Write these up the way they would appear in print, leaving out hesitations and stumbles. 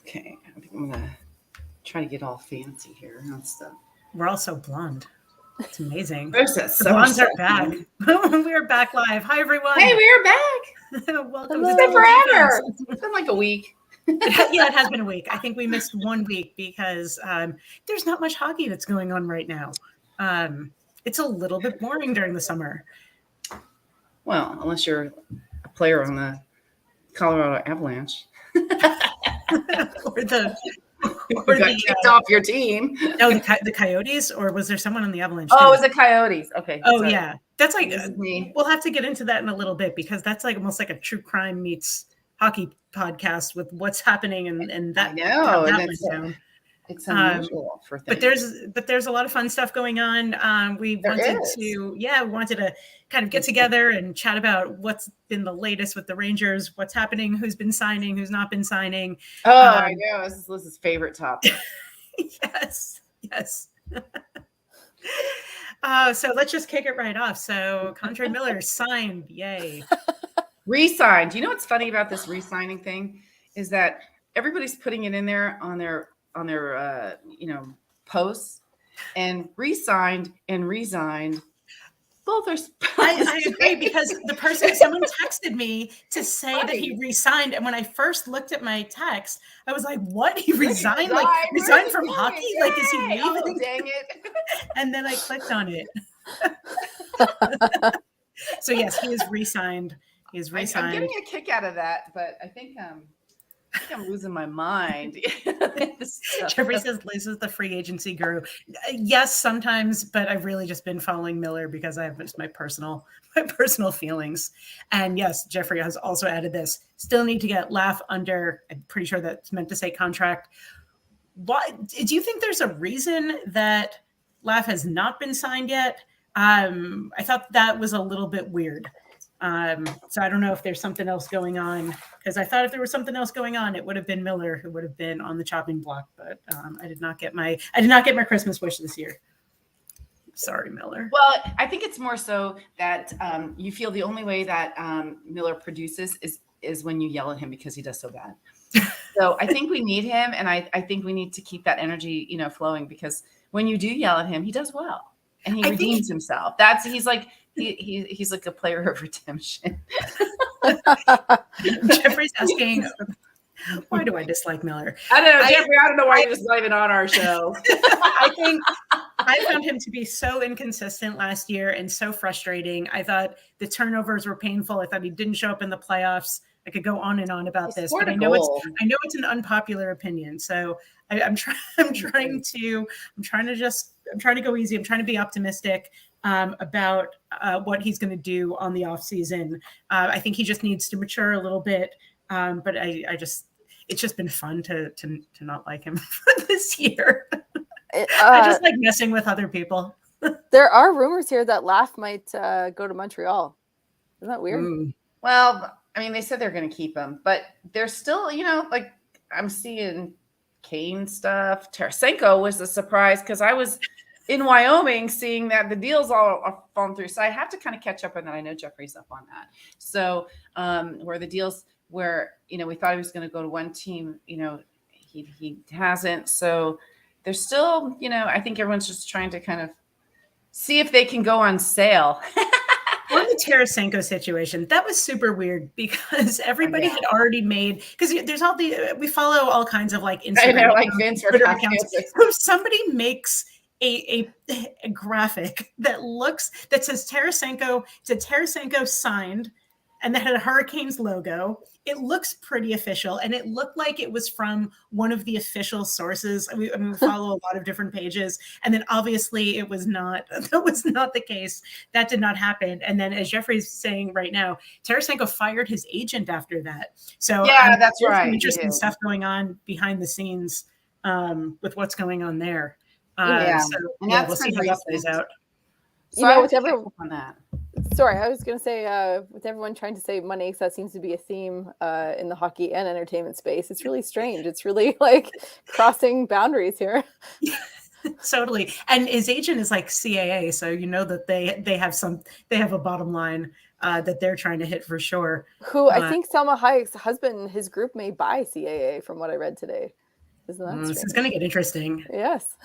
Okay, I think I'm gonna try to get all fancy here and stuff. We're all so blonde. It's amazing. There's that The blondes are stuff, back. man. We are back live. Hi, everyone. Hey, we're back. Welcome It's to been Double forever. Defense. It's been like a week. Yeah, it has been a week. I think we missed 1 week because there's not much hockey that's going on right now. It's a little bit boring during the summer. Well, unless you're a player on the Colorado Avalanche. or the You got kicked off your team. No, the Coyotes, or was there someone on the Avalanche? Oh, it was the Coyotes. Okay. Oh, sorry. Yeah. That's like, me. We'll have to get into that in a little bit because that's like almost like a true crime meets hockey podcast with what's happening and that. I know. That went down. It's unusual for things. But there's a lot of fun stuff going on. We wanted to kind of get together and chat about what's been the latest with the Rangers, what's happening, who's been signing, who's not been signing. Oh, I know. This is Liz's favorite topic. Yes. So let's just kick it right off. So Condre Miller signed. Yay. Re-signed. You know what's funny about this re-signing thing is that everybody's putting it in there on their posts, and re-signed and resigned. Both are. I agree because someone texted me to say that he resigned, and when I first looked at my text, I was like, "What? He resigned? Like resigned from hockey? Yay! Like is he leaving?" Oh, dang it! And then I clicked on it. So yes, he is re-signed. He is re-signed. I'm getting a kick out of that, but I think I'm losing my mind. Jeffrey says Liz is the free agency guru. Yes, sometimes, but I've really just been following Miller because I have just my personal feelings. And yes, Jeffrey has also added this. Still need to get Laugh under. I'm pretty sure that's meant to say contract. Why do you think there's a reason that Laugh has not been signed yet? I thought that was a little bit weird. So I don't know if there's something else going on, because I thought if there was something else going on, it would have been Miller who would have been on the chopping block. But I did not get my Christmas wish this year. Sorry, Miller. Well, I think it's more so that you feel the only way that Miller produces is when you yell at him because he does so bad. So I think we need him, and I think we need to keep that energy, flowing, because when you do yell at him, he does well and he redeems himself. He's like a player of redemption. Jeffrey's asking, why do I dislike Miller? I don't know, Jeffrey. I don't know why you're just not even on our show. I think I found him to be so inconsistent last year and so frustrating. I thought the turnovers were painful. I thought he didn't show up in the playoffs. I could go on and on about this, but I know it's an unpopular opinion. So I'm trying to go easy. I'm trying to be optimistic about what he's going to do on the off season. I think he just needs to mature a little bit. But it's just been fun to not like him this year. I just like messing with other people. There are rumors here that Laugh might go to Montreal. Isn't that weird? Well, I mean, they said they're going to keep him, but they're still, like I'm seeing Kane stuff. Tarasenko was a surprise because I was in Wyoming seeing that the deals all are falling through. So I have to kind of catch up on that. I know Jeffrey's up on that. So where the deals where, we thought he was going to go to one team, he hasn't. So there's still, I think everyone's just trying to kind of see if they can go on sale. On the Tarasenko situation, that was super weird because everybody had already made, because there's we follow all kinds of like Instagram, Vince or Twitter accounts. So somebody makes a graphic that says Tarasenko signed, and that had a Hurricanes logo. It looks pretty official, and it looked like it was from one of the official sources. We follow a lot of different pages, and then obviously it was not. That was not the case. That did not happen. And then, as Jeffrey's saying right now, Tarasenko fired his agent after that. So yeah, that's right. Interesting stuff going on behind the scenes with what's going on there. We'll see how that plays out. So with everyone on that. Sorry, I was going to say, with everyone trying to save money, because that seems to be a theme in the hockey and entertainment space. It's really strange. It's really like crossing boundaries here. Totally. And his agent is like CAA, so that they have a bottom line. that they're trying to hit for sure. Who I think Selma Hayek's husband, his group may buy CAA from what I read today. Isn't that strange? This is going to get interesting. Yes.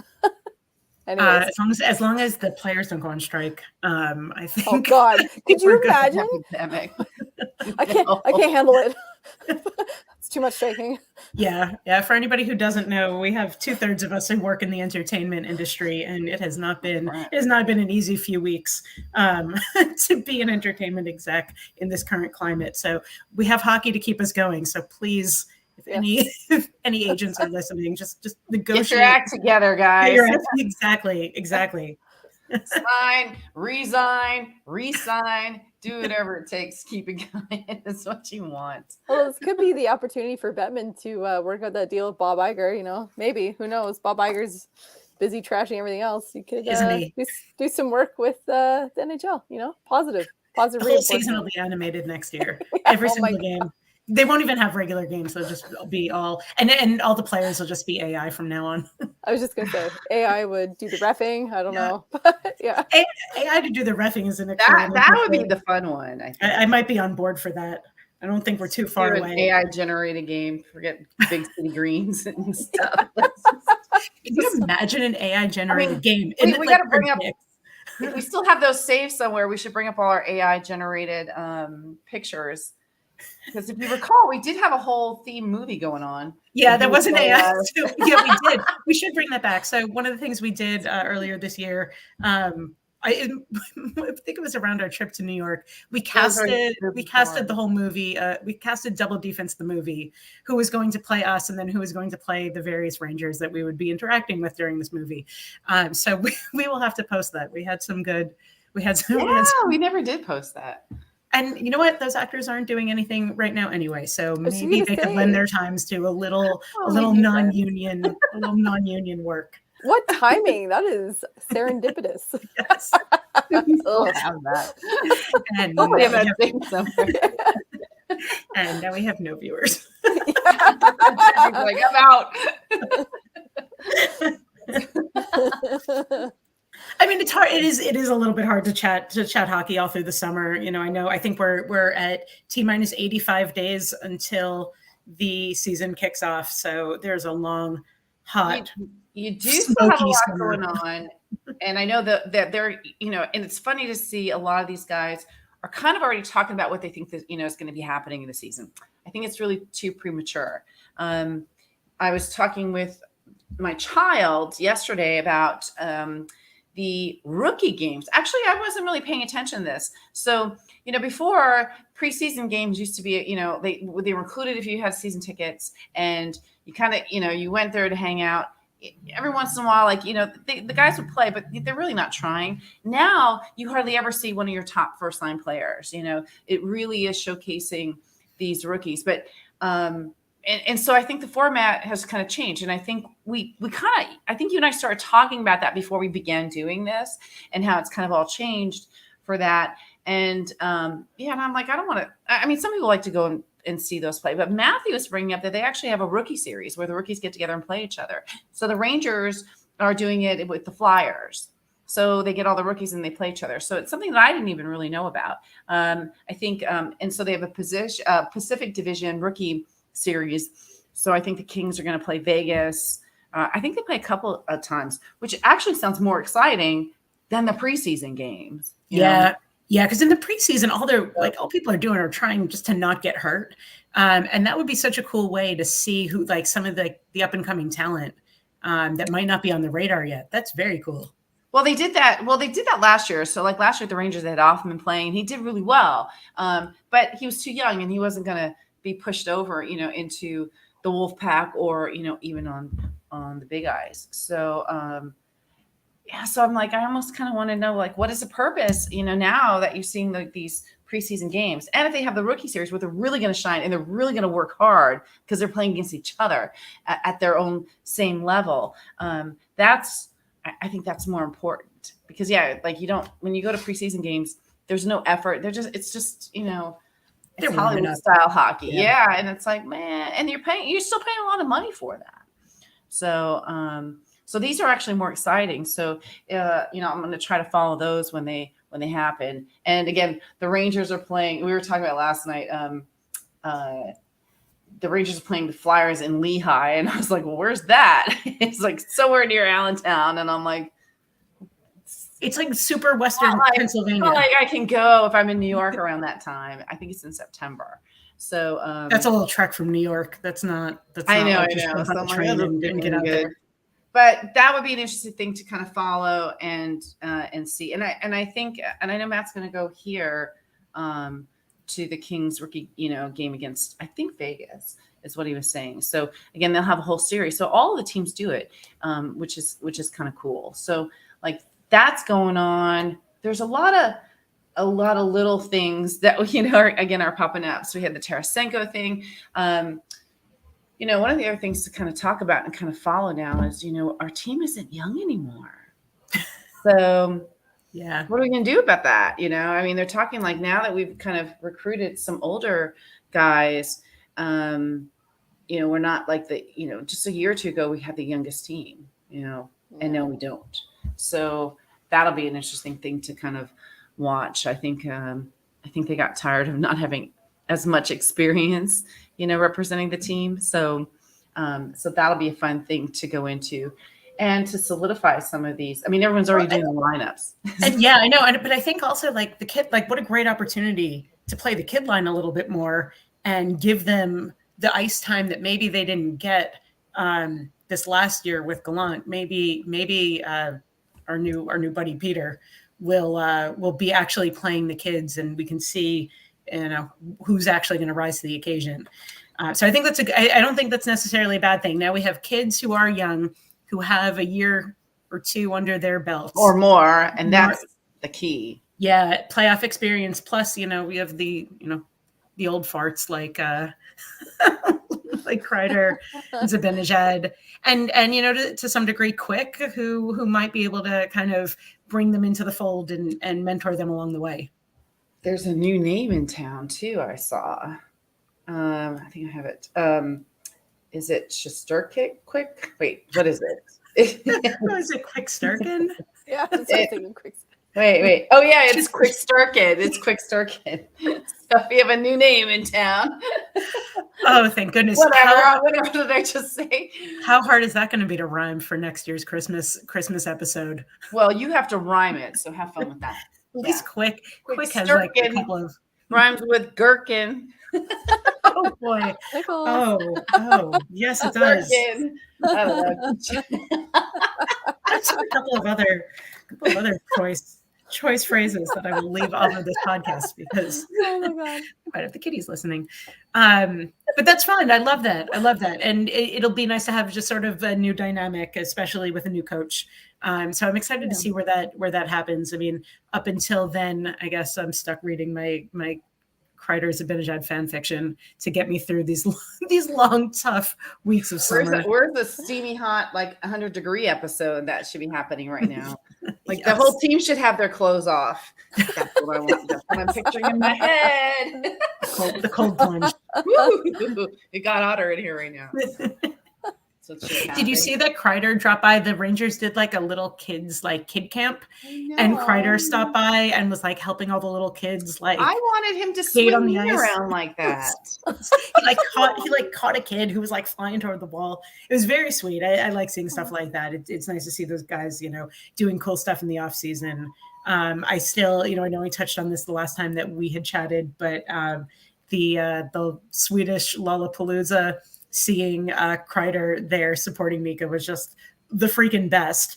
Anyways. As long as the players don't go on strike, I think. Oh God! Could you imagine? I can't handle it. It's too much striking. Yeah. For anybody who doesn't know, we have 2/3 of us who work in the entertainment industry, and it has not been an easy few weeks to be an entertainment exec in this current climate. So we have hockey to keep us going. So please. If any agents are listening, just negotiate. Get your act together, guys. Exactly. Sign, resign, re-sign, do whatever it takes. Keep it going. That's what you want. Well, this could be the opportunity for Bettman to work out that deal with Bob Iger. Maybe, who knows? Bob Iger's busy trashing everything else. You could do some work with the NHL. Positive. The whole season will be animated next year. Every single game. They won't even have regular games. They'll just be all, and all the players will just be AI from now on. I was just going to say, AI would do the reffing. I don't know. Yeah. AI to do the reffing is that would be the fun one. I might be on board for that. I don't think we're too far away. AI generated game. Forget big city greens and stuff. Can you imagine an AI generated game? We got to bring up. We still have those saved somewhere. We should bring up all our AI generated pictures. Because if you recall, we did have a whole theme movie going on. Yeah, that wasn't AI. Yeah, we did. We should bring that back. So one of the things we did earlier this year, I think it was around our trip to New York. We casted the whole movie. We casted Double D-Fense the movie, who was going to play us, and then who was going to play the various Rangers that we would be interacting with during this movie. So we will have to post that. We had some. We never did post that. And you know what? Those actors aren't doing anything right now anyway. So maybe they could lend their times to a little non-union work. What timing? That is serendipitous. Yes. We'll have that. And now we have no viewers. Like, I'm out. I mean, it's hard. It is a little bit hard to chat hockey all through the summer. I think we're at T-minus 85 days until the season kicks off. So there's a long, hot, you do still have a lot going on. And I know that they're, and it's funny to see a lot of these guys are kind of already talking about what they think that, is going to be happening in the season. I think it's really too premature. I was talking with my child yesterday about the rookie games. Actually, I wasn't really paying attention to this. So, before preseason games used to be, they were included if you had season tickets, and you kind of, you went there to hang out. Every once in a while, the guys would play, but they're really not trying. Now you hardly ever see one of your top first line players. It really is showcasing these rookies. But and so I think the format has kind of changed. And I think I think you and I started talking about that before we began doing this, and how it's kind of all changed for that. And and I'm like, I don't want to, I mean, some people like to go and see those play, but Matthew was bringing up that they actually have a rookie series where the rookies get together and play each other. So the Rangers are doing it with the Flyers. So they get all the rookies and they play each other. So it's something that I didn't even really know about. I think, and so they have a Pacific Division rookie series. So I think the Kings are going to play Vegas. I think they play a couple of times, which actually sounds more exciting than the preseason games. Yeah. Yeah, because in the preseason, all people are doing are trying just to not get hurt, and that would be such a cool way to see who, some of the up and coming talent that might not be on the radar yet. That's very cool. Well, they did that. Well, they did that last year. So, last year, the Rangers had Hoffman playing. He did really well, but he was too young, and he wasn't going to be pushed over, into the Wolf Pack or even on the Big Ice. So. So I'm like, I almost kind of want to know, what is the purpose, now that you're seeing these preseason games, and if they have the rookie series where they're really going to shine and they're really going to work hard because they're playing against each other at their own same level. I think that's more important because when you go to preseason games, there's no effort. It's just, it's Hollywood style hockey. Yeah. And it's like, man, and you're still paying a lot of money for that. So, so these are actually more exciting. So, I'm going to try to follow those when they when they happen. And again, the Rangers are playing. We were talking about last night. The Rangers are playing the Flyers in Lehigh, and I was like, "Well, where's that?" It's like somewhere near Allentown, and I'm like, "It's like super western Pennsylvania." Like I can go if I'm in New York around that time. I think it's in September. So that's a little trek from New York. That's not. I know. So I'm like, and get out there. But that would be an interesting thing to kind of follow and see. And I think, and I know Matt's going to go here to the Kings rookie, game against, I think, Vegas is what he was saying. So again, they'll have a whole series. So all of the teams do it, which is kind of cool. So like that's going on. There's a lot of little things that are popping up. So we had the Tarasenko thing. One of the other things to kind of talk about and kind of follow now is, our team isn't young anymore. So yeah, what are we going to do about that? They're talking like now that we've kind of recruited some older guys, we're not like just a year or two ago, we had the youngest team, and now we don't. So that'll be an interesting thing to kind of watch. I think they got tired of not having as much experience, representing the team. So that'll be a fun thing to go into and to solidify some of these. Everyone's already doing the lineups. And yeah, I know. But I think also like the kid, like what a great opportunity to play the kid line a little bit more and give them the ice time that maybe they didn't get this last year with Gallant. Maybe our new buddy Peter will be actually playing the kids, and we can see who's actually going to rise to the occasion. So I think I don't think that's necessarily a bad thing. Now we have kids who are young, who have a year or two under their belts or more, and that's the key. Yeah, playoff experience. Plus, we have the old farts like like Kreider, Zibanejad, and to some degree Quick, who might be able to kind of bring them into the fold and mentor them along the way. There's a new name in town too. I saw. I think I have it. Is it Shesterkin? Quick? Wait, what is it? Is it Quick Sturkin? Yeah, I'm thinking Quick. Wait. Oh yeah, it's Quick Sturkin. It's Quick Sturkin. So we have a new name in town. Oh, thank goodness. Whatever did I just say? How hard is that going to be to rhyme for next year's Christmas episode? Well, you have to rhyme it, so have fun with that. At least Quick has like a couple of rhymes with gherkin. Oh boy! Oh, yes, it does. Gherkin. I don't know. That's a couple of other choice phrases that I will leave off of this podcast because oh my god, I might have the kitties listening. But that's fun. I love that, and it'll be nice to have just sort of a new dynamic, especially with a new coach. So I'm excited to see where that happens. Up until then, I guess I'm stuck reading my Kreider's Zibanejad fan fiction to get me through these long, tough weeks of summer. Where's the steamy hot, like 100-degree episode that should be happening right now? Like the whole team should have their clothes off. That's what I want. That's what I'm picturing in my head. The cold plunge. Woo! It got hotter in here right now. Did you see that Kreider dropped by? The Rangers did like a little kids kid camp, and Kreider stopped by and was like helping all the little kids. Like I wanted him to swing on the ice around like that. he caught a kid who was like flying toward the wall. It was very sweet. I like seeing stuff like that. It's nice to see those guys, doing cool stuff in the off season. I still, I know we touched on this the last time that we had chatted, but the Swedish Lollapalooza. Seeing Kreider there supporting Mika was just the freaking best.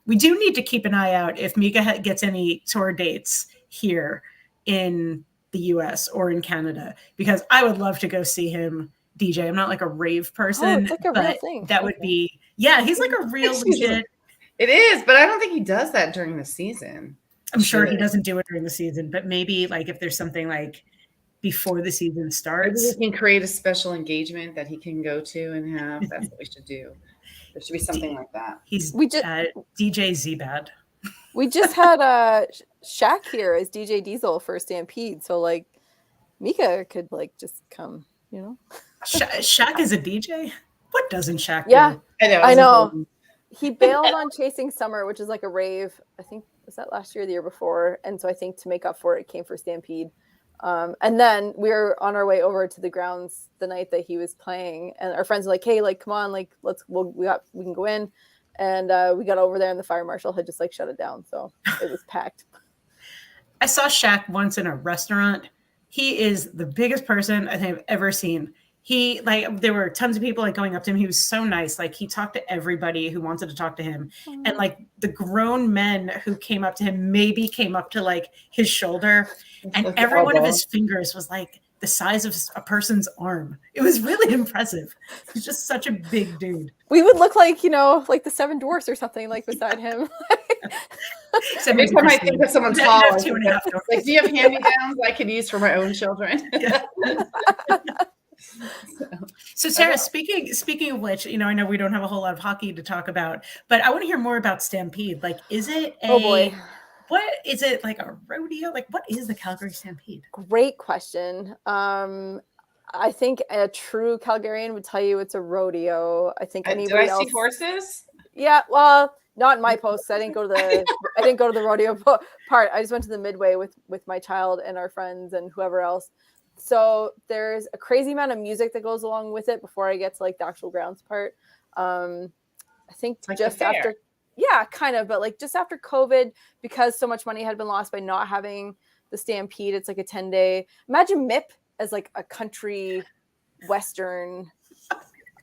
We do need to keep an eye out if Mika gets any tour dates here in the US or in Canada, because I would love to go see him DJ. I'm not like a rave person, it's like a real thing. That would be, he's like a real legit. It is, but I don't think he does that during the season. I'm sure he doesn't do it during the season, but maybe like if there's something like before the season starts. Maybe we can create a special engagement that he can go to and have. That's what we should do. There should be something like that. DJ Zbad. We just had Shaq here as DJ Diesel for Stampede. So like Mika could like just come, Shaq is a DJ? What doesn't Shaq do? I know. He bailed on Chasing Summer, which is like a rave. I think was that last year or the year before? And so I think to make up for it, came for Stampede. And then we were on our way over to the grounds the night that he was playing, and our friends were like, hey, like, come on, like, we can go in. And we got over there and the fire marshal had just like shut it down. So it was packed. I saw Shaq once in a restaurant. He is the biggest person I think I've ever seen. He like there were tons of people like going up to him. He was so nice. Like he talked to everybody who wanted to talk to him. And like the grown men who came up to him maybe came up to like his shoulder. And every one of his fingers was like the size of a person's arm. It was really impressive. He's just such a big dude. We would look like, you know, like the Seven Dwarfs or something like beside him. Every time I think of someone tall, like, do you have hand-me-downs I could use for my own children? So Sarah, speaking of which, you know, I know we don't have a whole lot of hockey to talk about, but I want to hear more about Stampede. Like, is it what is it, like a rodeo? Like, what is the Calgary Stampede? Great question. I think a true Calgarian would tell you it's a rodeo. I think anybody else. Did I see horses? Yeah, well, not in my posts. I didn't go to the rodeo part. I just went to the midway with my child and our friends and whoever else. So there's a crazy amount of music that goes along with it before I get to like the actual grounds part. I think like just after, yeah, kind of, but like just after COVID, because so much money had been lost by not having the Stampede, it's like a 10-day. Imagine MIP as like a country western.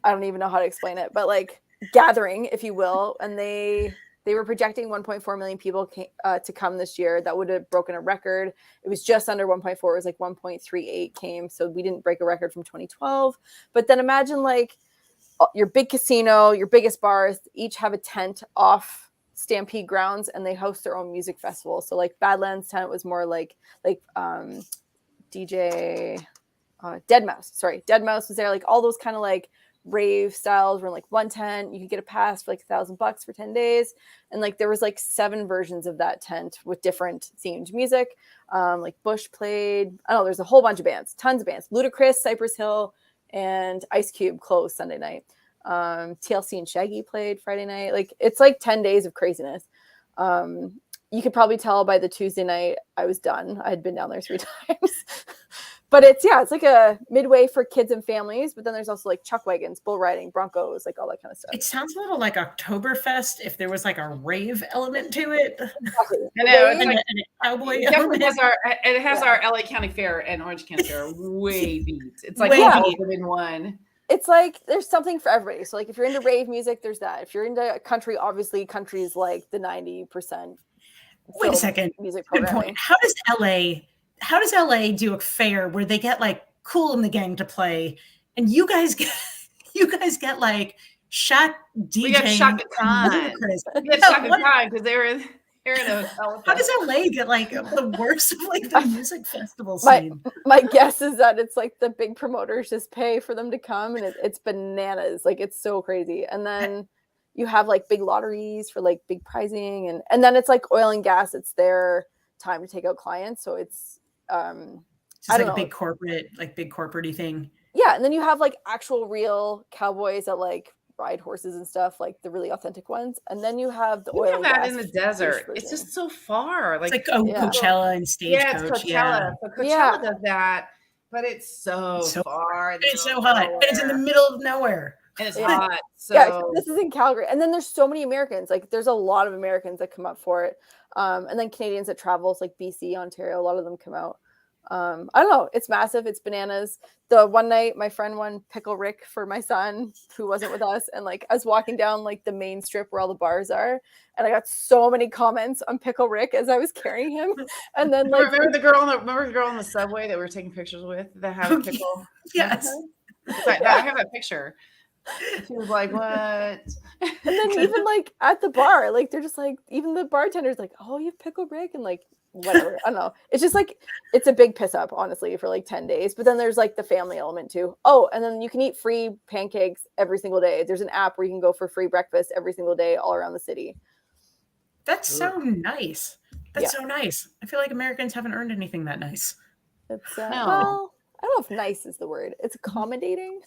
I don't even know how to explain it, but like gathering, if you will. And they were projecting 1.4 million people to come this year. That would have broken a record. It was just under 1.4. It was like 1.38 came. So we didn't break a record from 2012. But then imagine like your big casino, your biggest bars, each have a tent off Stampede grounds and they host their own music festival. So like Badlands tent was more like DJ Dead Mouse was there. Like all those kind of like rave styles were in like one tent. You could get a pass for like $1,000 for 10 days. And like there was like 7 versions of that tent with different themed music. Like Bush played. I don't know, there's a whole bunch of bands, tons of bands. Ludacris, Cypress Hill, and Ice Cube closed Sunday night. TLC and Shaggy played Friday night. Like it's like 10 days of craziness. You could probably tell by the Tuesday night I was done. I had been down there 3 times. But it's like a midway for kids and families. But then there's also like chuck wagons, bull riding, broncos, like all that kind of stuff. It sounds a little like Oktoberfest if there was like a rave element to it. Exactly. I know. It's like, and a cowboy it has our LA County Fair and Orange County Fair way beat. It's like all in one. It's like there's something for everybody. So like if you're into rave music, there's that. If you're into country, obviously country is like the 90%. Wait a second. Music good point. How does LA do a fair where they get like Kool and the Gang to play, and you guys get like Shaq DJing? We got Shaka Khan. We got Shaka Khan because they're in a hotel. How does LA get like the worst of like the music festival scene? My guess is that it's like the big promoters just pay for them to come, and it's bananas. Like it's so crazy. And then you have like big lotteries for like big prizing, and then it's like oil and gas. It's their time to take out clients, so it's like a big corporate-y thing. Yeah, and then you have like actual real cowboys that like ride horses and stuff, like the really authentic ones. And then you have the oil and gas in the desert. It's just so far. Like it's like Coachella and Stagecoach. Yeah, it's Coachella. Yeah. So Coachella does that, but it's so far. It's so hot. And it's in the middle of nowhere. And it's hot. So this is in Calgary. And then there's so many Americans. Like there's a lot of Americans that come up for it. And then Canadians that travel, like BC, Ontario, a lot of them come out. I don't know. It's massive. It's bananas. The one night my friend won Pickle Rick for my son who wasn't with us. And like I was walking down like the main strip where all the bars are. And I got so many comments on Pickle Rick as I was carrying him. And then like remember the girl on the subway that we were taking pictures with that had a pickle? Yes. I have that picture. She was like, what? And then even like at the bar, like they're just like, even the bartender's like, oh, you have Pickle Rick? And like whatever. I don't know. It's just like it's a big piss up, honestly, for like 10 days. But then there's like the family element too. Oh, and then you can eat free pancakes every single day. There's an app where you can go for free breakfast every single day all around the city. That's so nice. That's so nice. I feel like Americans haven't earned anything that nice. It's well, I don't know if nice is the word. It's accommodating.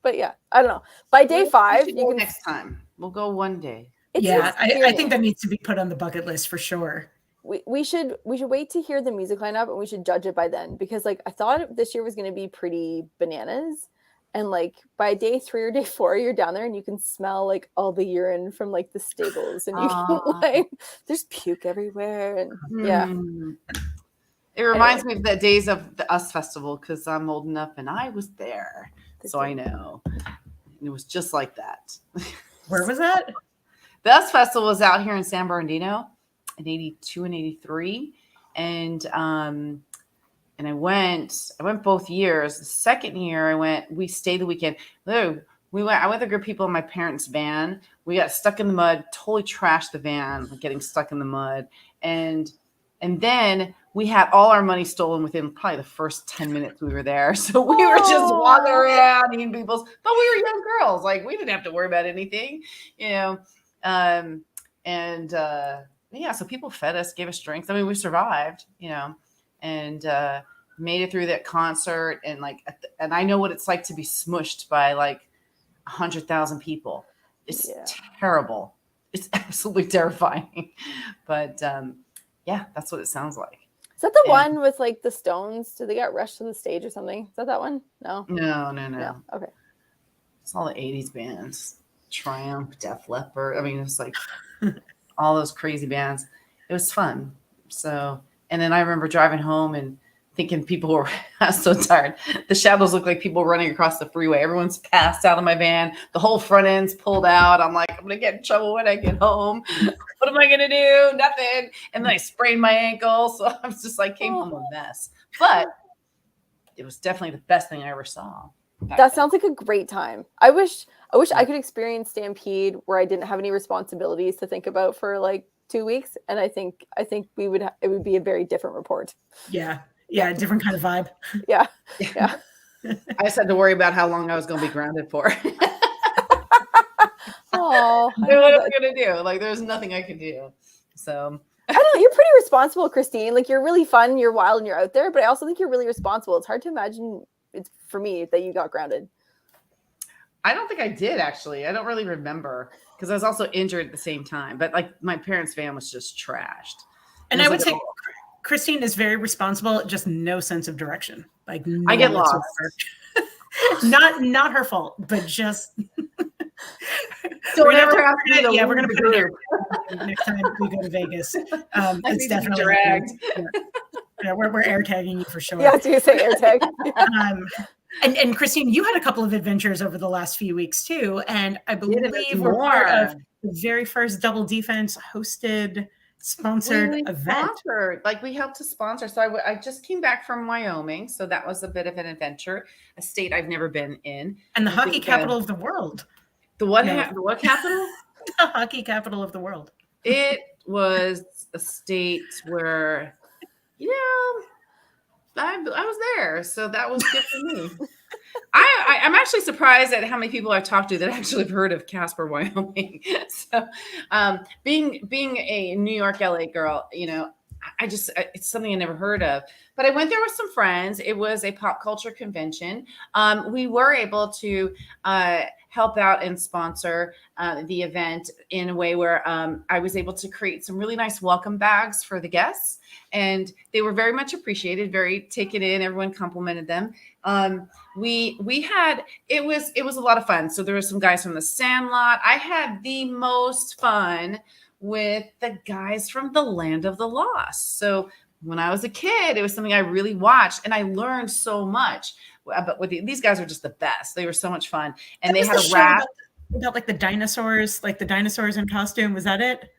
But yeah, I don't know. By day 5, you can next time. We'll go one day. I think that needs to be put on the bucket list for sure. We should wait to hear the music lineup, and we should judge it by then, because like I thought this year was going to be pretty bananas, and like by day 3 or day 4 you're down there and you can smell like all the urine from like the stables, and you can like there's puke everywhere, and it reminds me of the days of the US Festival, because I'm old enough and I was there, so I know it was just like that. Where was that? The US Festival was out here in San Bernardino in 82 and 83. And I went both years. The second year we stayed the weekend. I went with a group of people in my parents' van. We got stuck in the mud, totally trashed the van, getting stuck in the mud. And then we had all our money stolen within probably the first 10 minutes we were there. So we were just walking around eating but we were young girls. Like, we didn't have to worry about anything, so people fed us, gave us drinks. I mean, we survived, and made it through that concert. And I know what it's like to be smushed by like 100,000 people. It's terrible. It's absolutely terrifying. But that's what it sounds like. Is that the one with like the Stones? Did they get rushed to the stage or something? Is that one? No. Okay. It's all the 80s bands. Triumph, Def Leppard. I mean, it's like all those crazy bands. It was fun. So, and then I remember driving home and thinking I was so tired. The shadows look like people running across the freeway. Everyone's passed out of my van. The whole front end's pulled out. I'm like, I'm going to get in trouble when I get home. What am I going to do? Nothing. And then I sprained my ankle. So I was just like, came home a mess. But it was definitely the best thing I ever saw. That sounds like a great time. I wish I could experience Stampede where I didn't have any responsibilities to think about for like 2 weeks. And I think it would be a very different report. Yeah, different kind of vibe. Yeah. I just had to worry about how long I was going to be grounded for. Oh, what am I going to do? Like, there's nothing I could do. So I don't know. You're pretty responsible, Christine. Like, you're really fun, you're wild, and you're out there. But I also think you're really responsible. It's hard to imagine, for me, that you got grounded. I don't think I did, actually. I don't really remember, because I was also injured at the same time. But like, my parents' van was just trashed. And I would say Christine is very responsible, just no sense of direction. Like, I get lost. not her fault, but just. So we're gonna put it there next time we go to Vegas. It's definitely dragged. We're air tagging you for sure. Yeah, so you say air tag. And Christine, you had a couple of adventures over the last few weeks too, and I believe we're part of the very first Double D-Fense hosted sponsored event. We helped to sponsor. So I just came back from Wyoming, so that was a bit of an adventure, a state I've never been in, and the hockey capital of the world. The what? The what capital? The hockey capital of the world. It was a state where, I was there, so that was good for me. I'm actually surprised at how many people I've talked to that actually have heard of Casper, Wyoming. So, being a New York, LA girl, it's something I never heard of. But I went there with some friends. It was a pop culture convention. We were able to help out and sponsor the event in a way where I was able to create some really nice welcome bags for the guests. And they were very much appreciated, very taken in. Everyone complimented them. It was a lot of fun. So there were some guys from the Sandlot. I had the most fun with the guys from the Land of the Lost. So when I was a kid, it was something I really watched, and I learned so much. But these guys are just the best. They were so much fun, and they had a rap about like the dinosaurs in costume. Was that it?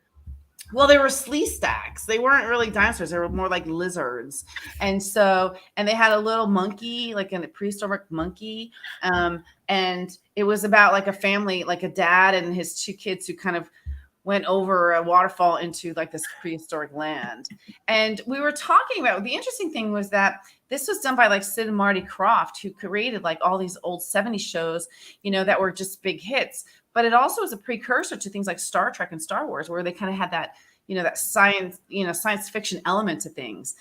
Well, they were slee stacks. They weren't really dinosaurs. They were more like lizards. And they had a little monkey, like a prehistoric monkey. And it was about like a family, like a dad and his 2 kids who kind of went over a waterfall into like this prehistoric land. And we were talking about, the interesting thing was that this was done by like Sid and Marty Krofft, who created like all these old 70s shows, that were just big hits. But it also was a precursor to things like Star Trek and Star Wars, where they kind of had that, that science fiction element to things,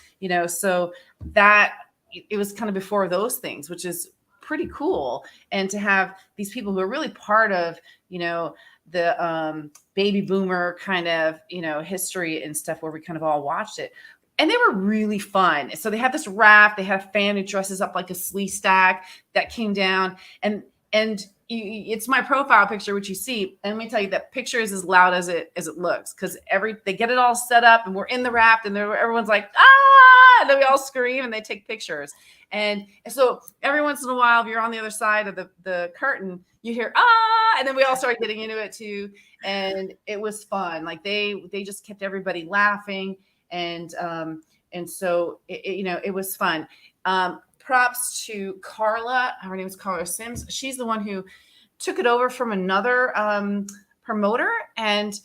so that it was kind of before those things, which is pretty cool. And to have these people who are really part of, the baby boomer kind of, history and stuff where we kind of all watched it. And they were really fun. So they had this raft. They had a fan who dresses up like a slee stack that came down. And it's my profile picture, which you see. And let me tell you, that picture is as loud as it looks, because they get it all set up, and we're in the raft, and everyone's like, ah, and then we all scream and they take pictures. And so every once in a while, if you're on the other side of the curtain, you hear ah, and then we all start getting into it too. And it was fun. Like they just kept everybody laughing. And so it was fun. Props to Carla. Her name is Carla Sims. She's the one who took it over from another promoter and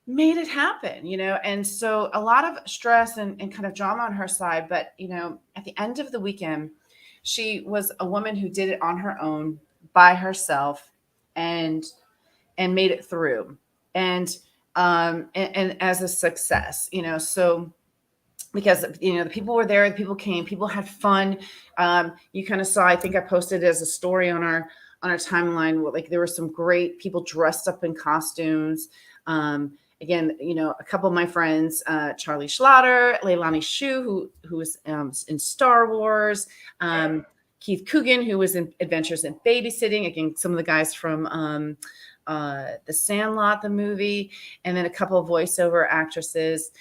made it happen, and so a lot of stress and kind of drama on her side. But, at the end of the weekend, she was a woman who did it on her own by herself and made it through and as a success, so because, the people were there, the people came, people had fun. You kind of saw, I think I posted it as a story on our timeline, like there were some great people dressed up in costumes. Again, a couple of my friends, Charlie Schlatter, Leilani Shu, who was in Star Wars, Keith Coogan, who was in Adventures in Babysitting. Again, some of the guys from The Sandlot, the movie, and then a couple of voiceover actresses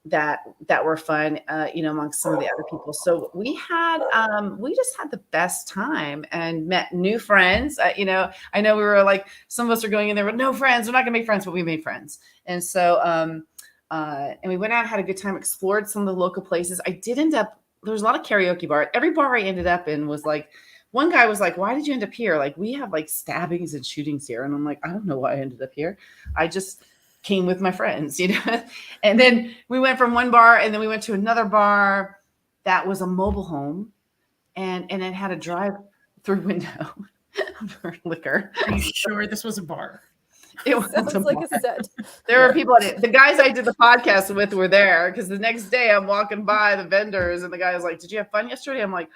that were fun, amongst some of the other people. So we just had the best time and met new friends. I know we were like, some of us are going in there with no friends. We're not gonna make friends, but we made friends. And so, and we went out, had a good time, explored some of the local places. I did end up, there was a lot of karaoke bars. Every bar I ended up in was like, one guy was like, why did you end up here? Like, we have like stabbings and shootings here. And I'm like, I don't know why I ended up here. I just came with my friends, and then we went from one bar and then we went to another bar that was a mobile home and it had a drive-through window for liquor. Are you sure this was a bar? It was like a set. There were people in it. The guys I did the podcast with were there, because the next day I'm walking by the vendors and the guy was like, did you have fun yesterday? I'm like,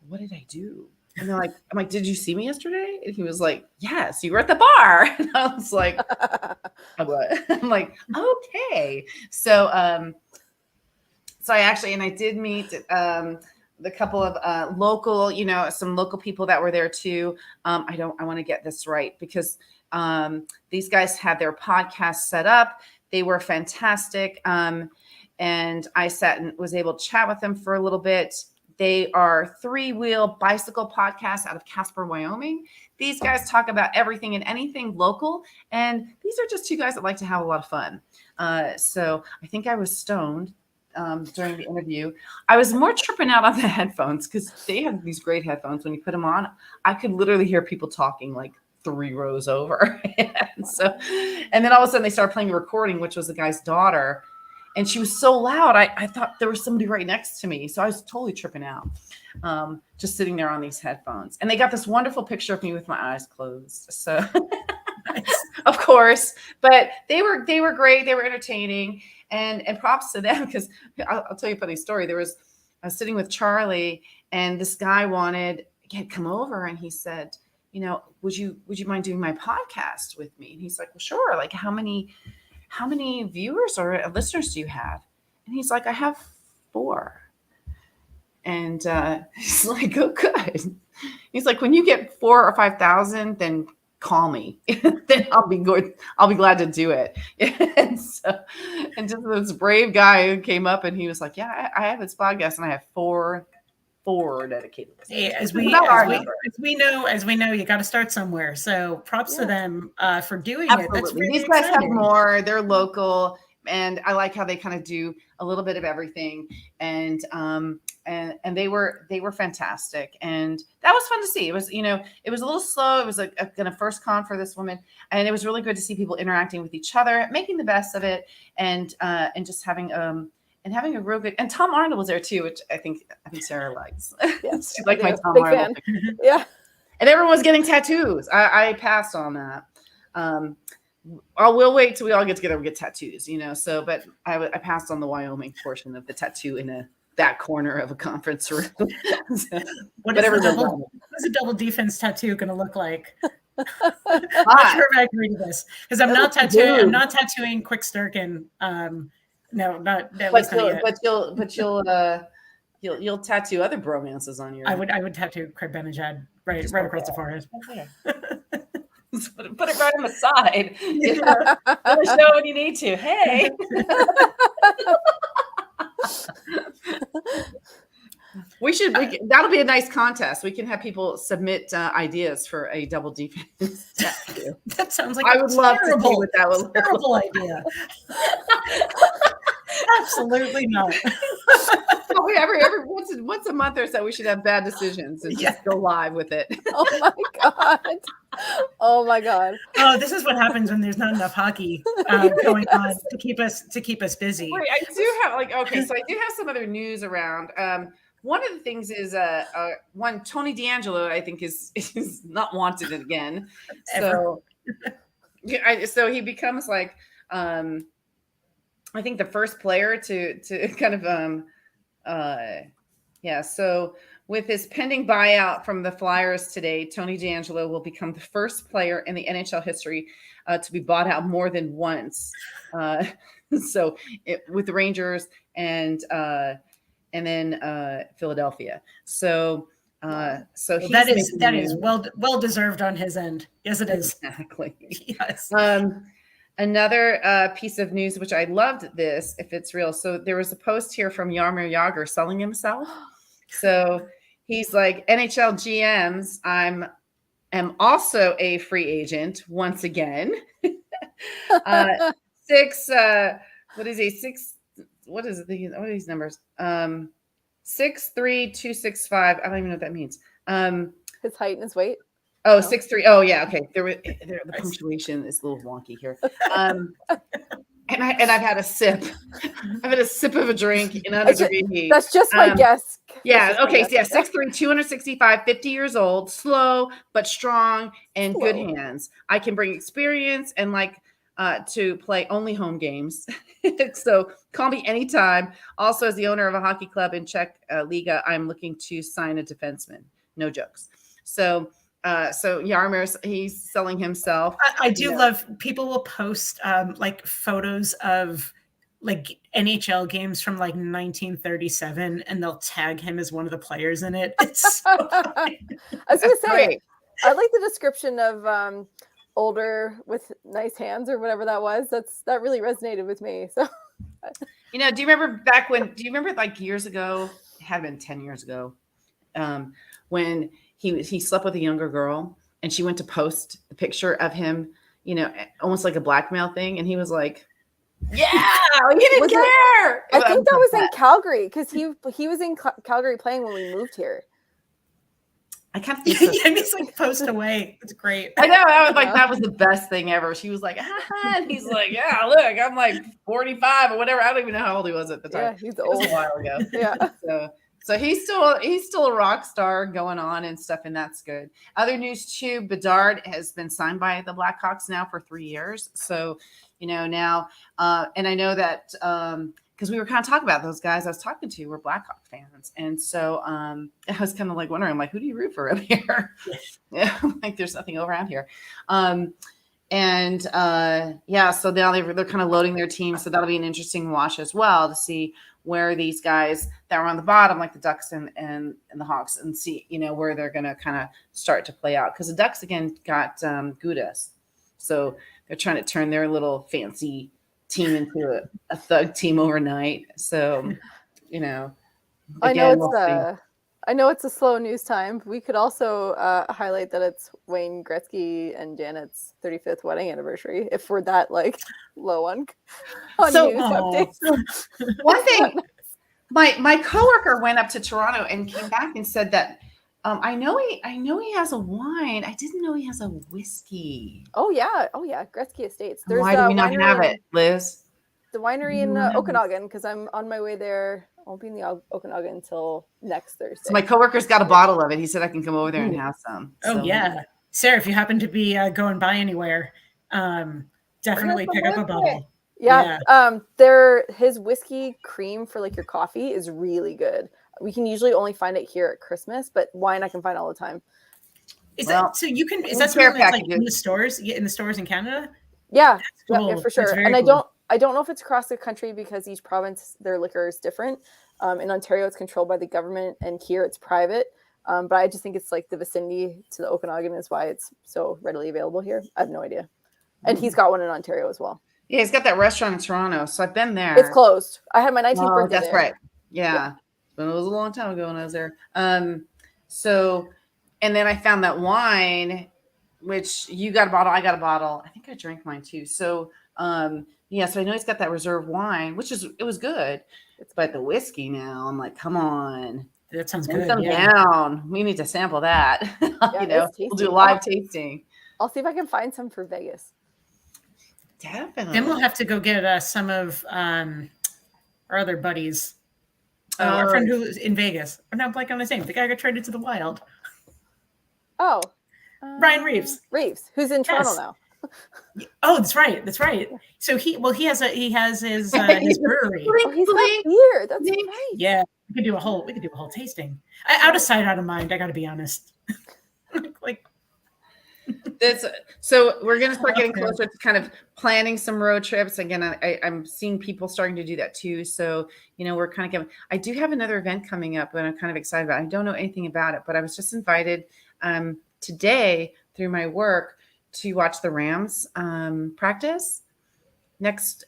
what did I do? And they're like, I'm like, did you see me yesterday? And he was like, yes, you were at the bar. And I was like, what? I'm like, okay. So, I did meet the couple of local, some local people that were there too. I want to get this right, because these guys had their podcast set up. They were fantastic. And I sat and was able to chat with them for a little bit. They are Three-Wheel Bicycle Podcast out of Casper, Wyoming. These guys talk about everything and anything local. And these are just two guys that like to have a lot of fun. So I think I was stoned during the interview. I was more tripping out on the headphones, because they have these great headphones. When you put them on, I could literally hear people talking like 3 rows over. and then all of a sudden they started playing a recording, which was the guy's daughter. And she was so loud, I thought there was somebody right next to me. So I was totally tripping out, just sitting there on these headphones. And they got this wonderful picture of me with my eyes closed. So, of course, but they were great. They were entertaining, and props to them, because I'll tell you a funny story. I was sitting with Charlie, and this guy had come over, and he said, would you mind doing my podcast with me? And he's like, well, sure. Like, how many viewers or listeners do you have? And he's like, I have 4. And he's like, oh, good. He's like, when you get 4,000 or 5,000, then call me. Then I'll be good. I'll be glad to do it. And just this brave guy who came up, and he was like, yeah, I have this podcast, and I have 4 dedicated listeners. Hey, as we know, you got to start somewhere. So props to them for doing it. That's really These guys exciting. have more. They're local, and I like how they kind of do a little bit of everything. And they were fantastic, and that was fun to see. It was it was a little slow. It was a first con for this woman, and it was really good to see people interacting with each other, making the best of it, and just having a real good. And Tom Arnold was there too, which I think Sarah likes. Yes, She's like my Tom big Arnold. fan. Yeah. And everyone was getting tattoos. I passed on that. We'll wait till we all get together and get tattoos, So, but I passed on the Wyoming portion of the tattoo in a that corner of a conference room. What is a double D-Fense tattoo going to look like? I'm not sure if I agree to this because I'm not tattooing Quick Sturkin. No, not at least not yet. You'll tattoo other bromances on your. I would tattoo Craig Benajad right across the forehead. Put it right on the side. Really show when you need to. Hey. That'll be a nice contest. We can have people submit ideas for a double defense tattoo. That sounds like I would love to see what that would look like. Terrible idea. Absolutely not. Once a month or so, we should have bad decisions and just go live with it. Oh my god! Oh my god! Oh, this is what happens when there's not enough hockey going on to keep us busy. Wait, I do have some other news around. One of the things is one Tony D'Angelo, I think is not wanted again. So so he becomes like I think the first player to kind of so with his pending buyout from the Flyers today, Tony D'Angelo will become the first player in the NHL history to be bought out more than once. With the Rangers and then Philadelphia. So that is well deserved on his end. Yes, it is. Exactly. Yes. Another piece of news, which I loved this, if it's real. So there was a post here from Jaromir Jagr selling himself. So he's like, NHL GMs, am also a free agent once again. What is what are these numbers? 6'3", 265. I don't even know what that means. His height and his weight. Oh, 6'3". Oh, yeah. Okay. The punctuation is a little wonky here. And I've had a sip. I've had a sip of a drink in 100-degree heat. That's just my guess. Yeah. Okay. So 6'3", 265, 50 years old, slow but strong and good hands. I can bring experience and to play only home games. So call me anytime. Also, as the owner of a hockey club in Czech Liga, I'm looking to sign a defenseman. No jokes. So Jaromir, he's selling himself. I do love people will post photos of NHL games from 1937 and they'll tag him as one of the players in it. It's so funny. I was gonna say, I like the description of older with nice hands or whatever that was. That really resonated with me. So do you remember years ago, it had been 10 years ago, when he slept with a younger girl and she went to post a picture of him, almost like a blackmail thing. And he was like, yeah, he didn't care. I think that was in Calgary because he was in Calgary playing when we moved here. I can't think so. And he's post away. It's great. I know. I was that was the best thing ever. She was like, and he's like, yeah, look, I'm 45 or whatever. I don't even know how old he was at the time. Yeah, he's old. It was a while ago. Yeah. So he's still a rock star going on and stuff, and that's good. Other news too, Bedard has been signed by the Blackhawks now for 3 years. So, now, and I know that because we were kind of talking about those guys I was talking to were Blackhawk fans, and so I was kind of wondering, who do you root for up here? Yeah, there's nothing around here. So now they're kind of loading their team, so that'll be an interesting watch as well to see where these guys that were on the bottom, like the Ducks and the Hawks, and see, where they're going to kind of start to play out. Because the Ducks, again, got Gudas. So they're trying to turn their little fancy team into a thug team overnight. So, again, I know it's a slow news time. We could also highlight that it's Wayne Gretzky and Janet's 35th wedding anniversary, if we're that low on news updates. One thing, my coworker went up to Toronto and came back and said that I know he has a wine. I didn't know he has a whiskey. Oh yeah, Gretzky Estates. There's why do we not have it, Liz? The winery in Okanagan, because I'm on my way there. I'll be in the Okanagan until next Thursday. So my coworker's got a bottle of it. He said I can come over there and have some. Oh, yeah. Sarah, if you happen to be going by anywhere, definitely pick up a bottle. Yeah. His whiskey cream for like your coffee is really good. We can usually only find it here at Christmas, but wine I can find all the time. Is that so? You can. Is that something that's like in the stores? In the stores in Canada? Yeah, cool. yeah, for sure. And cool. I don't know if it's across the country because each province their liquor is different. In Ontario, it's controlled by the government, and here it's private. But I just think it's like the vicinity to the Okanagan is why it's so readily available here. I have no idea. And he's got one in Ontario as well. Yeah, he's got that restaurant in Toronto, so I've been there. It's closed. I had my 19th birthday that's there. Right. Yeah. But it was a long time ago when I was there. So, and then I found that wine, which you got a bottle, I got a bottle. I think I drank mine too. So, yeah, so I know he's got that reserve wine, it was good. But the whiskey now, I'm like, come on. That sounds good. Down. We need to sample that. Yeah, we'll do a live tasting. I'll see if I can find some for Vegas. Definitely. Then we'll have to go get some of our other buddies. Our friend who's in Vegas. I'm not blanking on his name. The guy got traded to the Wild. Oh. Ryan Reeves. Reeves, who's in Toronto now. Oh, that's right. That's right. So he has his brewery. Oh, he's got beer. That's right. Yeah, we could do a whole tasting. Out of sight, out of mind. I got to be honest. So we're going to start getting closer to kind of planning some road trips. Again, I'm seeing people starting to do that too. So, we're kind of I do have another event coming up and I'm kind of excited about it. I don't know anything about it, but I was just invited today through my work to watch the Rams practice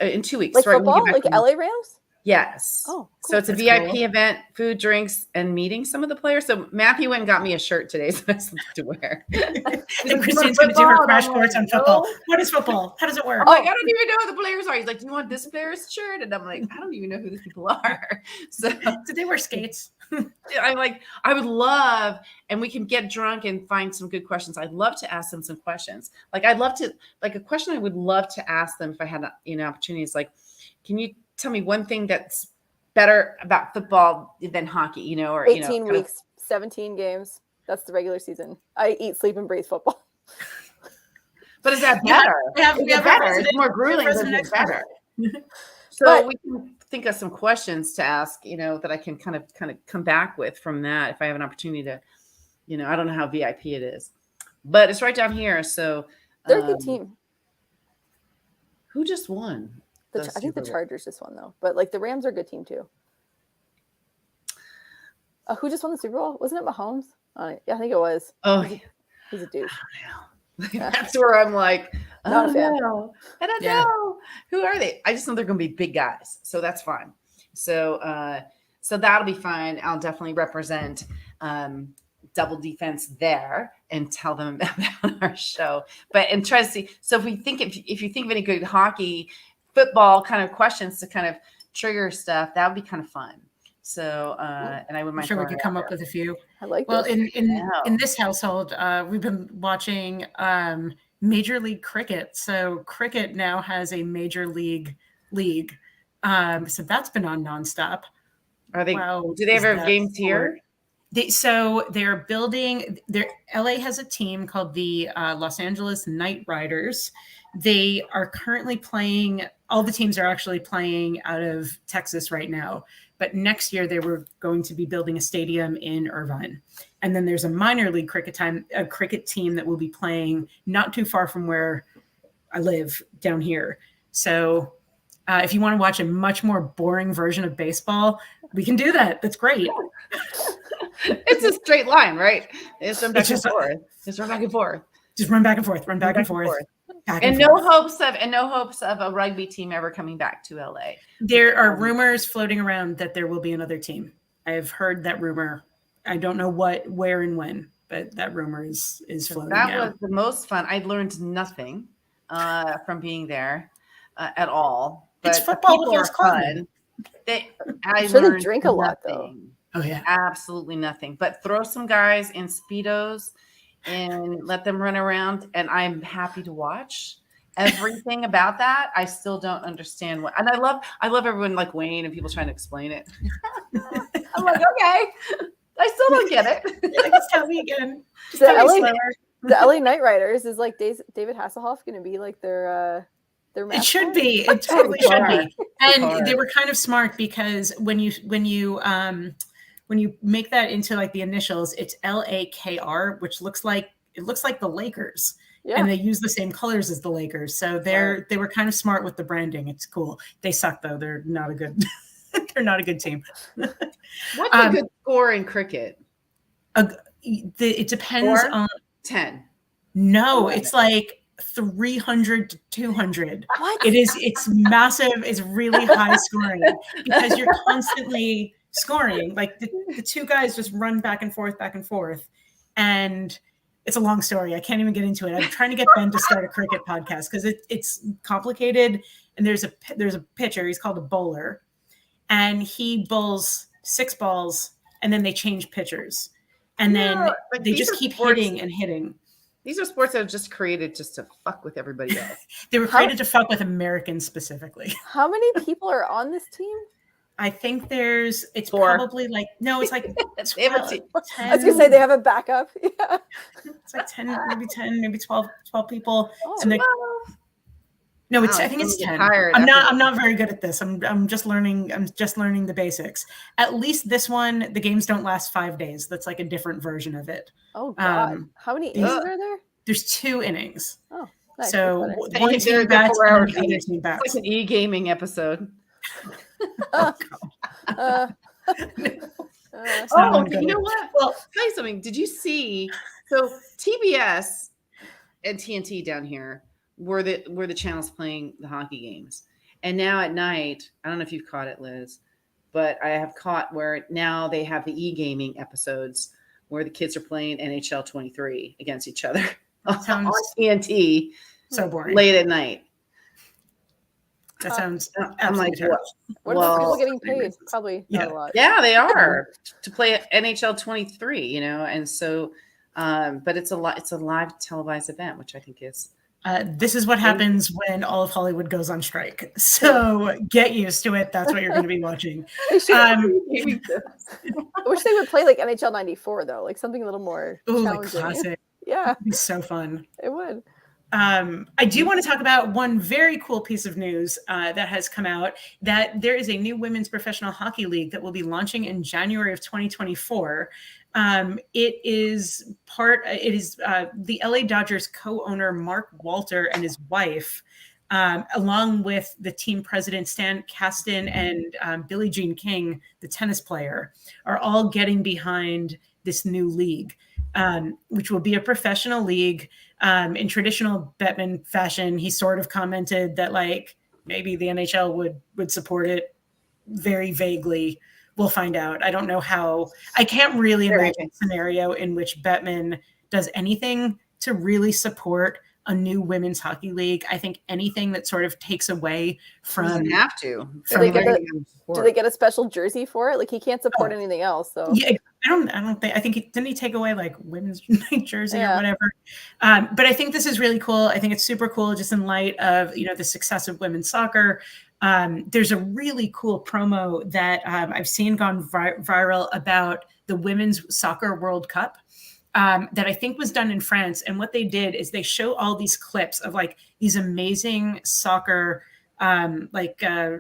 in 2 weeks. Like football? Like LA Rams? Yes. Oh, cool. So it's a VIP event, food, drinks, and meeting some of the players. So Matthew went and got me a shirt today, so that's something to wear. And Christine's going to do her crash course on football. What is football? How does it work? I'm like, I don't even know who the players are. He's like, do you want this player's shirt? And I'm like, I don't even know who these people are. So did they wear skates? I'm like, I would love, and we can get drunk and find some good questions. I'd love to ask them some questions. I'd love to, a question I would love to ask them if I had, opportunity is like, can you tell me one thing that's better about football than hockey, or 18 weeks, 17 games. That's the regular season. I eat, sleep, and breathe football. But is that better? We have better. It's more grueling, but it's better. So we can think of some questions to ask, that I can kind of come back with from that if I have an opportunity to, I don't know how VIP it is, but it's right down here. So they're a good team. Who just won? I think the Chargers just won though, but the Rams are a good team too. Who just won the Super Bowl? Wasn't it Mahomes? Yeah, I think it was. Oh, he's a douche. I don't know. That's where I'm like, I don't know. Who are they? I just know they're going to be big guys, so that's fine. So that'll be fine. I'll definitely represent Double D-Fense there and tell them about our show. And try to see. So if you think of any good hockey, football kind of questions to kind of trigger stuff, that would be kind of fun. So, and I would mind. I'm sure we could come up with a few. I like. Well, in this household, we've been watching Major League Cricket. So cricket now has a Major League. So that's been on nonstop. Are they? Wow, do they ever have games here? They're building. LA has a team called the Los Angeles Knight Riders. They are currently playing. All the teams are actually playing out of Texas right now. But next year they were going to be building a stadium in Irvine. And then there's a minor league cricket team that will be playing not too far from where I live down here. So if you want to watch a much more boring version of baseball, we can do that. That's great. It's a straight line, right? It's run back and forth. Just run back and forth. Just run back and forth. Run back and forth. And no hopes of a rugby team ever coming back to LA. There are rumors floating around that there will be another team. I've heard that rumor. I don't know where and when, but that rumor is floating. That was the most fun. I learned nothing from being there at all. But it's football with those fun. I should drink a lot though. Oh yeah, absolutely nothing. But throw some guys in Speedos and let them run around, and I'm happy to watch everything about that. I still don't understand and I love everyone like Wayne and people trying to explain it. I'm like, okay, I still don't get it. Just tell me again. The LA Knight Riders is like David Hasselhoff going to be like their their It mascot? should be. It totally should be. And they were kind of smart because when you make that into like the initials, it's LAKR, which looks like the Lakers. Yeah. And they use the same colors as the Lakers. So they were kind of smart with the branding. It's cool. They suck though. They're not a good they're not a good team. What's a good score in cricket? It depends on 10. No, 11. It's like 300 to 200. What? It's massive. It's really high scoring because you're constantly scoring. Like the two guys just run back and forth. And it's a long story. I can't even get into it. I'm trying to get Ben to start a cricket podcast because it's complicated. And there's a pitcher. He's called a bowler, and he bowls 6 balls, and then they change pitchers, and then they just keep hitting and hitting. These are sports that are just created just to fuck with everybody else. They were created to fuck with Americans specifically. How many people are on this team? I think it's 4. Probably like, no, it's like 12, I was going to say they have a backup. Yeah. It's like 10, maybe 12 people. Oh, and no, I think it's 10. I'm not very good at this. I'm just learning the basics. At least this one, the games don't last 5 days. That's like a different version of it. Oh God. How many innings are there? There's 2 innings. Oh, nice. So one team bats and the other team bats. It's like an e-gaming episode. No. You know what? Well, tell you something. Did you see? So TBS and TNT down here were the channels playing the hockey games, and now at night, I don't know if you've caught it, Liz, but I have caught where now they have the e-gaming episodes where the kids are playing NHL 23 against each other on TNT. So boring. Late at night. That sounds. I'm like, what about people getting paid? Probably not a lot. Yeah, they are to play NHL 23. And so, but it's a live televised event, which I think is. This is what happens when all of Hollywood goes on strike. So get used to it. That's what you're going to be watching. I wish they would play like NHL 94 though, like something a little more challenging. Classic. Yeah, it'd be so fun. It would. I do want to talk about one very cool piece of news that has come out, that there is a new women's professional hockey league that will be launching in January of 2024. It is the LA Dodgers co-owner Mark Walter and his wife, along with the team president Stan Kasten and Billie Jean King, the tennis player, are all getting behind this new league, which will be a professional league. In traditional Bettman fashion, he sort of commented that like maybe the NHL would support it very vaguely. We'll find out. I don't know how. I can't really imagine a scenario in which Bettman does anything to really support a new women's hockey league. I think anything that sort of takes away from. Doesn't have to. Do they get a special jersey for it? Like he can't support anything else. So yeah, I don't think. I think didn't he take away like women's night jersey or whatever? But I think this is really cool. I think it's super cool, just in light of the success of women's soccer. There's a really cool promo that I've seen gone viral about the Women's Soccer World Cup that I think was done in France. And what they did is they show all these clips of like these amazing soccer,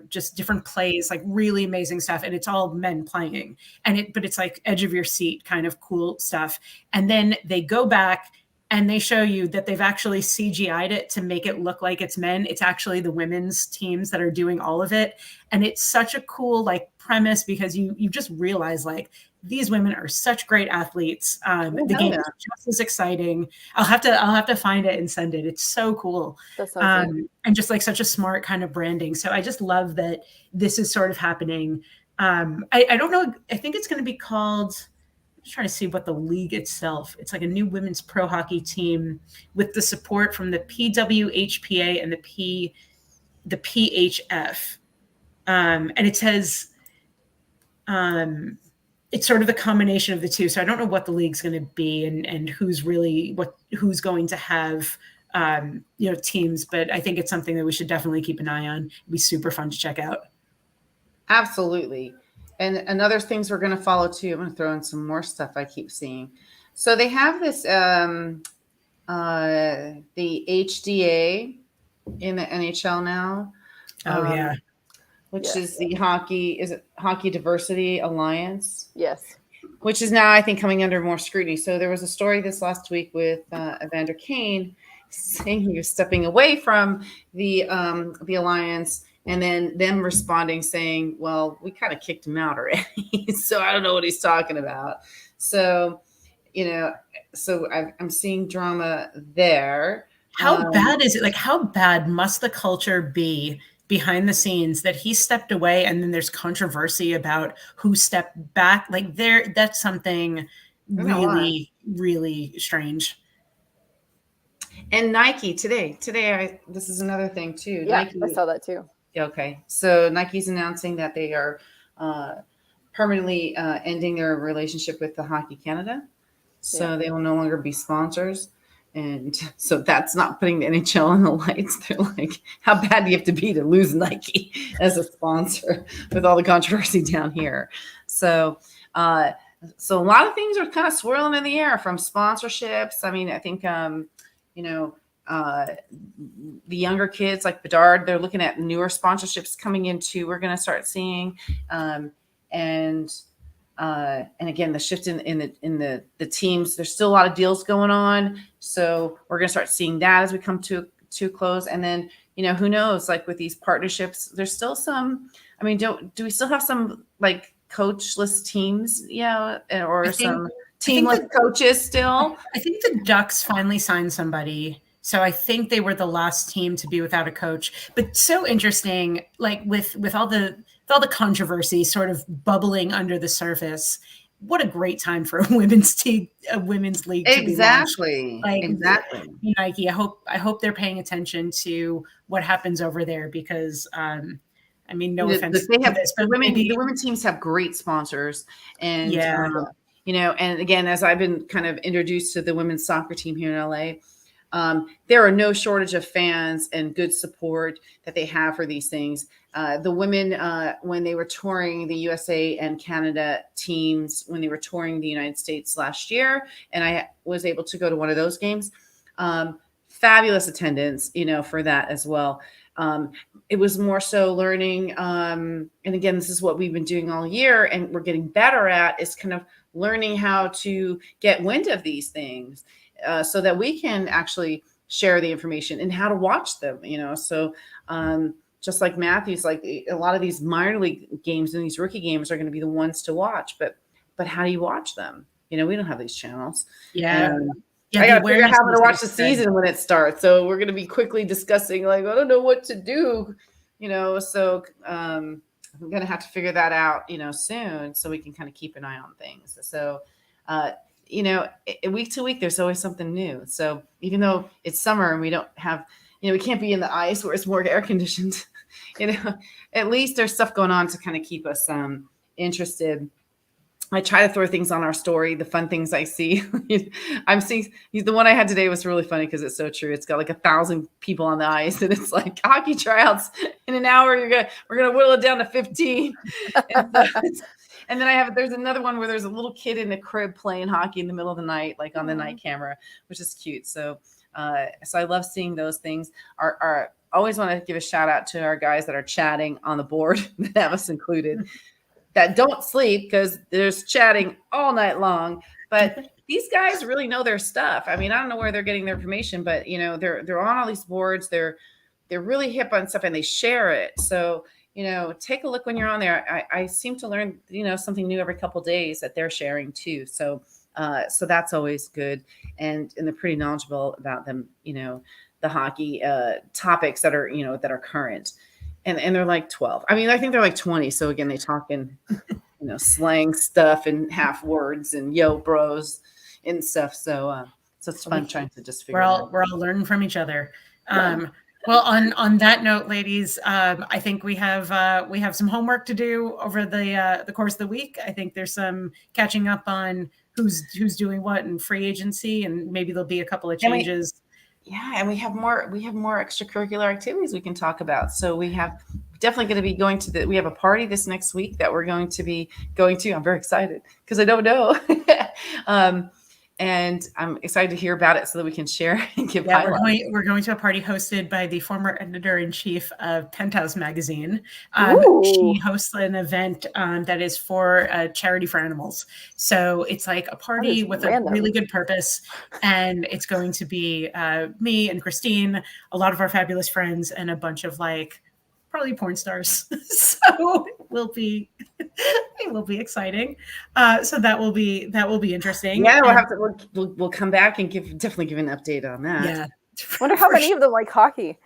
just different plays, like really amazing stuff. And it's all men playing, but it's like edge of your seat kind of cool stuff. And then they go back and they show you that they've actually CGI'd it to make it look like it's men. It's actually the women's teams that are doing all of it. And it's such a cool like premise because you just realize like these women are such great athletes. The game is just as exciting. I'll have to find it and send it. It's so cool. And just like such a smart kind of branding. So I just love that this is sort of happening. I don't know. I think it's going to be called, trying to see what the league itself. It's like a new women's pro hockey team with the support from the PWHPA and the PHF. And it says it's sort of the combination of the two. So I don't know what the league's going to be and who's going to have teams, but I think it's something that we should definitely keep an eye on. It'd be super fun to check out. Absolutely. And other things we're going to follow too. I'm going to throw in some more stuff I keep seeing. So they have this, the HDA in the NHL now. Oh yeah. Which is the Hockey Diversity Alliance? Yes. Which is now, I think, coming under more scrutiny. So there was a story this last week with Evander Kane saying he was stepping away from the alliance, and then them responding saying, well, we kind of kicked him out already. So I don't know what he's talking about. So, I'm seeing drama there. How bad is it? Like, how bad must the culture be behind the scenes that he stepped away and then there's controversy about who stepped back? Like, that's something really, really strange. And Nike today, this is another thing too. Yeah, Nike, I saw that too. Okay. So Nike's announcing that they are permanently ending their relationship with the Hockey Canada. So they will no longer be sponsors. And so that's not putting the NHL in the lights. They're like, how bad do you have to be to lose Nike as a sponsor with all the controversy down here? So, so a lot of things are kind of swirling in the air, from sponsorships. I mean, I think, the younger kids like Bedard, they're looking at newer sponsorships coming in too. We're going to start seeing, and again, the shift in the teams, there's still a lot of deals going on. So we're going to start seeing that as we come to close. And then, who knows, like with these partnerships, there's still some, I mean, do we still have some like coachless teams? Yeah. Or some teamless coaches still? I think the Ducks finally signed somebody. So I think they were the last team to be without a coach. But so interesting, like with all the controversy sort of bubbling under the surface. What a great time for a women's league to be launched. Exactly. Nike, I hope they're paying attention to what happens over there, because I mean, no offense they have to this, but the women teams have great sponsors, and and again, as I've been kind of introduced to the women's soccer team here in LA, there are no shortage of fans and good support that they have for these things. The women, when they were touring the USA and Canada teams, when they were touring the United States last year, and I was able to go to one of those games, fabulous attendance, for that as well. It was more so learning. And again, this is what we've been doing all year, and we're getting better at, is kind of learning how to get wind of these things, so that we can actually share the information and how to watch them, So just like Matthew's, like a lot of these minor league games and these rookie games are going to be the ones to watch, but how do you watch them? We don't have these channels. Yeah. I got to figure out how to watch the season when it starts. So we're going to be quickly discussing, like, I don't know what to do, so I'm going to have to figure that out, soon, so we can kind of keep an eye on things. So, week to week, there's always something new. So even though it's summer and we don't have, we can't be in the ice where it's more air conditioned, at least there's stuff going on to kind of keep us interested. I try to throw things on our story, the fun things I see. I'm seeing the one I had today was really funny because it's so true. It's got like 1,000 people on the ice, and it's like hockey tryouts in an hour. We're gonna whittle it down to 15. And then there's another one where there's a little kid in a crib playing hockey in the middle of the night, like on the night camera, which is cute. So I love seeing those things. I always want to give a shout out to our guys that are chatting on the board that have us included, that don't sleep because there's chatting all night long. But these guys really know their stuff. I mean, I don't know where they're getting their information, but they're on all these boards. They're really hip on stuff, and they share it. So take a look when you're on there. I seem to learn, something new every couple of days that they're sharing too. So that's always good. And they're pretty knowledgeable about them, the hockey topics that are current. And they're like 12. I mean, I think they're like 20. So again, they talk in, slang stuff and half words and yo bros and stuff. So it's fun trying to just figure it out. We're all learning from each other. Well, on that note, ladies, I think we have some homework to do over the course of the week. I think there's some catching up on who's doing what in free agency, and maybe there'll be a couple of changes. And we have more extracurricular activities we can talk about. So we have definitely going to be going to we have a party this next week that we're going to be going to. I'm very excited because I don't know. And I'm excited to hear about it so that we can share and give Yeah, highlights. we're going to a party hosted by the former editor-in-chief of Penthouse magazine. She hosts an event that is for charity for animals. So it's like a party with a really good purpose. And it's going to be me and Christine, a lot of our fabulous friends, and a bunch of like probably porn stars. So it will be exciting. So that will be interesting. Yeah, we'll have to we'll come back and definitely give an update on that. Yeah. Wonder how many of them like hockey.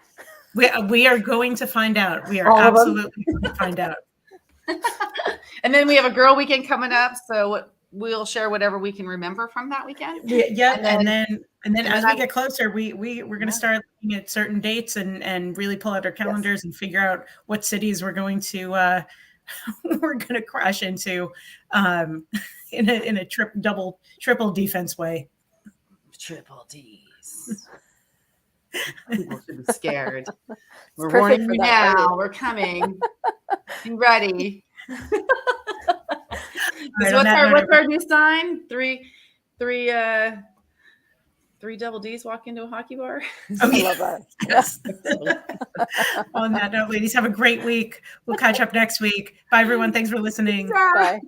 We are going to find out. We are absolutely going to find out. And then we have a girl weekend coming up, so we'll share whatever we can remember from that weekend. Yeah, and then as we get closer, we're going to start looking at certain dates and really pull out our calendars and figure out what cities we're going to crash into in a triple D-Fense way. Triple D's. People should be scared. We're perfect warning you for that now. party. We're coming. Be ready. Right, What's our new sign? Three double D's walk into a hockey bar. I love that. Yes. On that note, ladies, have a great week. We'll catch up next week. Bye, everyone. Thanks for listening. Bye.